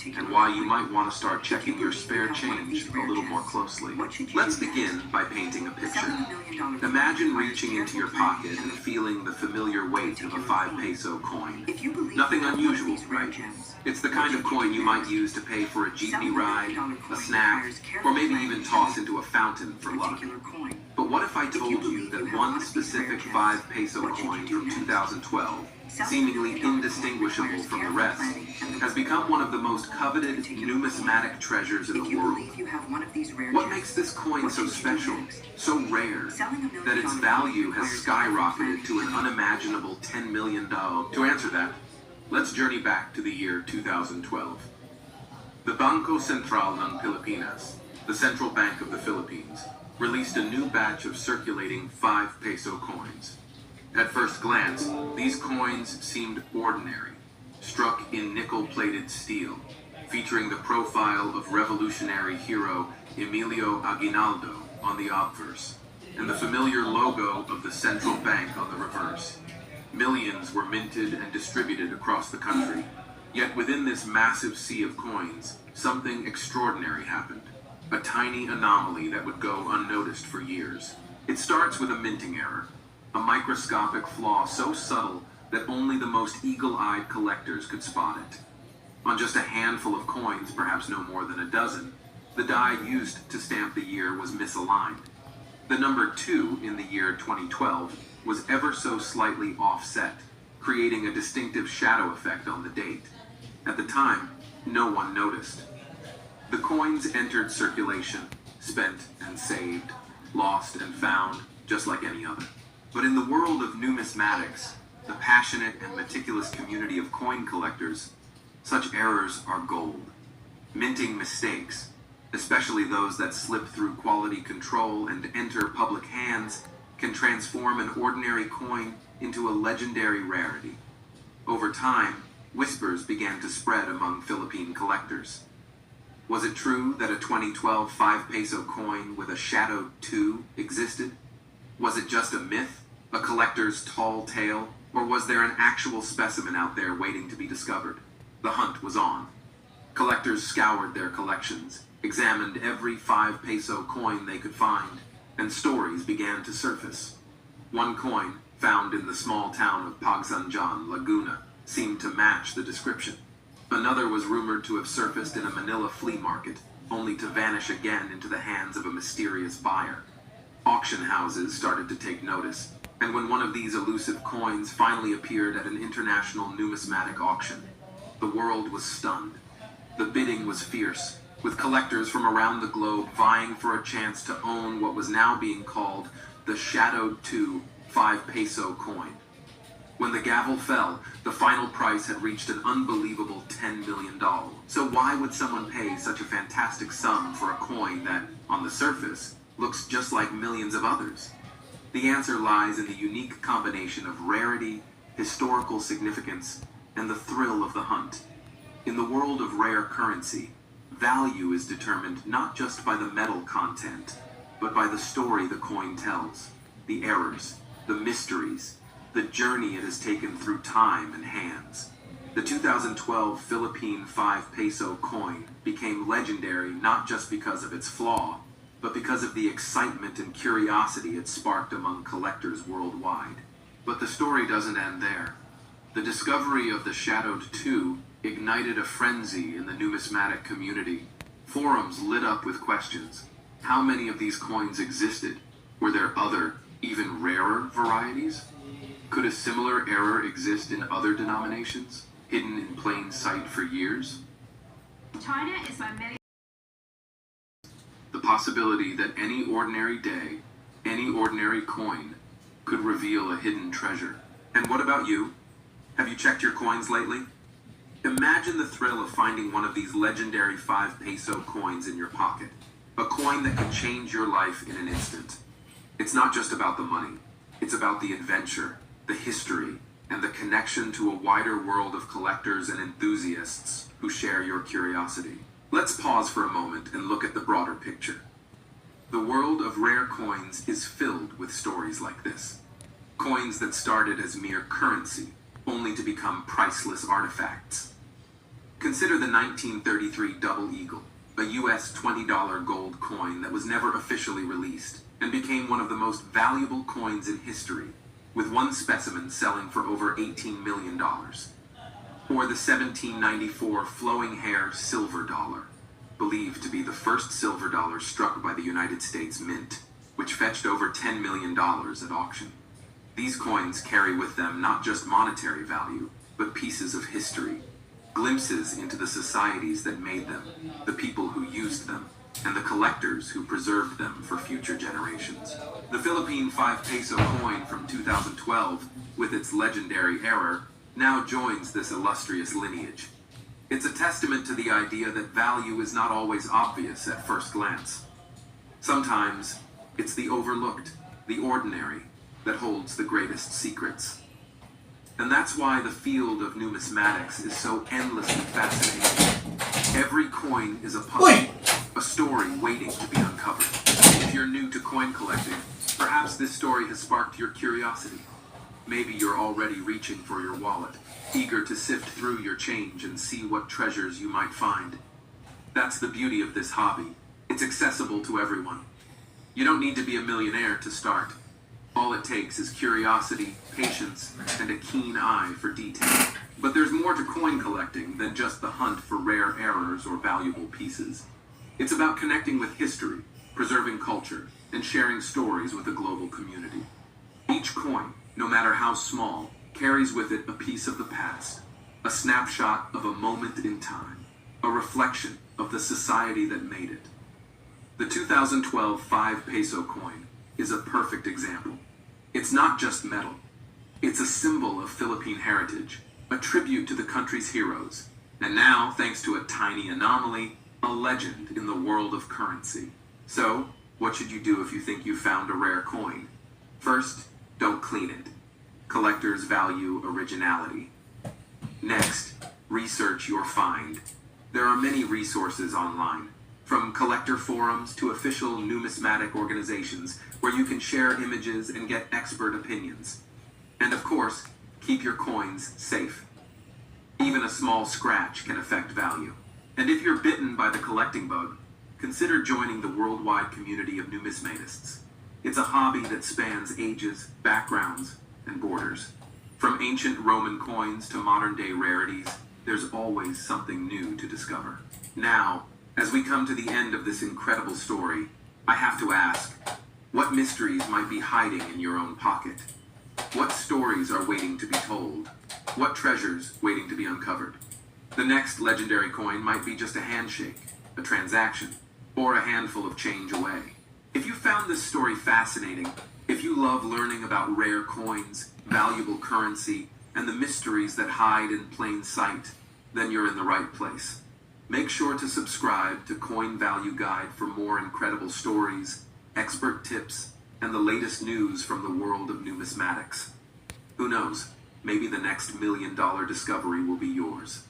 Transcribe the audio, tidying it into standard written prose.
and why you might want to start checking your spare change a little more closely. Let's begin by painting a picture. Imagine reaching into your pocket and feeling the familiar weight of a 5 peso coin. Nothing unusual, right? It's the kind of coin you might use to pay for a jeepney ride, a snack, or maybe even toss into a fountain for luck. But what if I told you that one specific 5 peso coin from 2012, seemingly indistinguishable from the rest, has become one of the most coveted numismatic treasures in the world? What makes this coin so special, so rare, that its value has skyrocketed to an unimaginable $10 million? To answer that, let's journey back to the year 2012. The Bangko Sentral ng Pilipinas, the central bank of the Philippines, released a new batch of circulating 5 peso coins. At first glance, these coins seemed ordinary, struck in nickel-plated steel, featuring the profile of revolutionary hero Emilio Aguinaldo on the obverse, and the familiar logo of the central bank on the reverse. Millions were minted and distributed across the country, yet within this massive sea of coins, something extraordinary happened. A tiny anomaly that would go unnoticed for years. It starts with a minting error, a microscopic flaw so subtle that only the most eagle-eyed collectors could spot it. On just a handful of coins, perhaps no more than a dozen, the die used to stamp the year was misaligned. The number 2 in the year 2012 was ever so slightly offset, creating a distinctive shadow effect on the date. At the time, no one noticed. The coins entered circulation, spent and saved, lost and found, just like any other. But in the world of numismatics, the passionate and meticulous community of coin collectors, such errors are gold. Minting mistakes, especially those that slip through quality control and enter public hands, can transform an ordinary coin into a legendary rarity. Over time, whispers began to spread among Philippine collectors. Was it true that a 2012 5 peso coin with a shadowed 2 existed? Was it just a myth, a collector's tall tale, or was there an actual specimen out there waiting to be discovered? The hunt was on. Collectors scoured their collections, examined every 5 peso coin they could find, and stories began to surface. One coin, found in the small town of Pagsanjan, Laguna, seemed to match the description. Another was rumored to have surfaced in a Manila flea market, only to vanish again into the hands of a mysterious buyer. Auction houses started to take notice, and when one of these elusive coins finally appeared at an international numismatic auction, the world was stunned. The bidding was fierce, with collectors from around the globe vying for a chance to own what was now being called the Shadowed 2 5 peso coin. When the gavel fell, the final price had reached an unbelievable $10 million. So why would someone pay such a fantastic sum for a coin that, on the surface, looks just like millions of others? The answer lies in the unique combination of rarity, historical significance, and the thrill of the hunt. In the world of rare currency, value is determined not just by the metal content, but by the story the coin tells, the errors, the mysteries, the journey it has taken through time and hands. The 2012 Philippine 5 peso coin became legendary not just because of its flaw, but because of the excitement and curiosity it sparked among collectors worldwide. But the story doesn't end there. The discovery of the Shadowed 2 ignited a frenzy in the numismatic community. Forums lit up with questions. How many of these coins existed? Were there other, even rarer varieties? Could a similar error exist in other denominations, hidden in plain sight for years? China is by many. The possibility that any ordinary day, any ordinary coin, could reveal a hidden treasure. And what about you? Have you checked your coins lately? Imagine the thrill of finding one of these legendary 5 peso coins in your pocket. A coin that can change your life in an instant. It's not just about the money. It's about the adventure, the history, and the connection to a wider world of collectors and enthusiasts who share your curiosity. Let's pause for a moment and look at the broader picture. The world of rare coins is filled with stories like this. Coins that started as mere currency, only to become priceless artifacts. Consider the 1933 Double Eagle, a US $20 gold coin that was never officially released and became one of the most valuable coins in history, with one specimen selling for over $18 million. Or the 1794 flowing hair silver dollar, believed to be the first silver dollar struck by the United States Mint, which fetched over $10 million at auction. These coins carry with them not just monetary value, but pieces of history, glimpses into the societies that made them, the people who used them, and the collectors who preserved them for future generations. The Philippine 5 peso coin from 2012, with its legendary error, now joins this illustrious lineage. It's a testament to the idea that value is not always obvious at first glance. Sometimes, it's the overlooked, the ordinary, that holds the greatest secrets. And that's why the field of numismatics is so endlessly fascinating. Every coin is a puzzle, a story waiting to be uncovered. If you're new to coin collecting, perhaps this story has sparked your curiosity. Maybe you're already reaching for your wallet, eager to sift through your change and see what treasures you might find. That's the beauty of this hobby. It's accessible to everyone. You don't need to be a millionaire to start. All it takes is curiosity, patience, and a keen eye for detail. But there's more to coin collecting than just the hunt for rare errors or valuable pieces. It's about connecting with history, preserving culture, and sharing stories with a global community. Each coin, no matter how small, carries with it a piece of the past, a snapshot of a moment in time, a reflection of the society that made it. The 2012 5 peso coin is a perfect example. It's not just metal. It's a symbol of Philippine heritage, a tribute to the country's heroes, and now, thanks to a tiny anomaly, a legend in the world of currency. So, what should you do if you think you found a rare coin? First, don't clean it. Collectors value originality. Next, research your find. There are many resources online, from collector forums to official numismatic organizations where you can share images and get expert opinions. And of course, keep your coins safe. Even a small scratch can affect value. And if you're bitten by the collecting bug, consider joining the worldwide community of numismatists. It's a hobby that spans ages, backgrounds, and borders. From ancient Roman coins to modern-day rarities, there's always something new to discover. Now, as we come to the end of this incredible story, I have to ask, what mysteries might be hiding in your own pocket? What stories are waiting to be told? What treasures waiting to be uncovered? The next legendary coin might be just a handshake, a transaction, or a handful of change away. If you found this story fascinating, if you love learning about rare coins, valuable currency, and the mysteries that hide in plain sight, then you're in the right place. Make sure to subscribe to Coin Value Guide for more incredible stories, expert tips, and the latest news from the world of numismatics. Who knows, maybe the next $1 million discovery will be yours.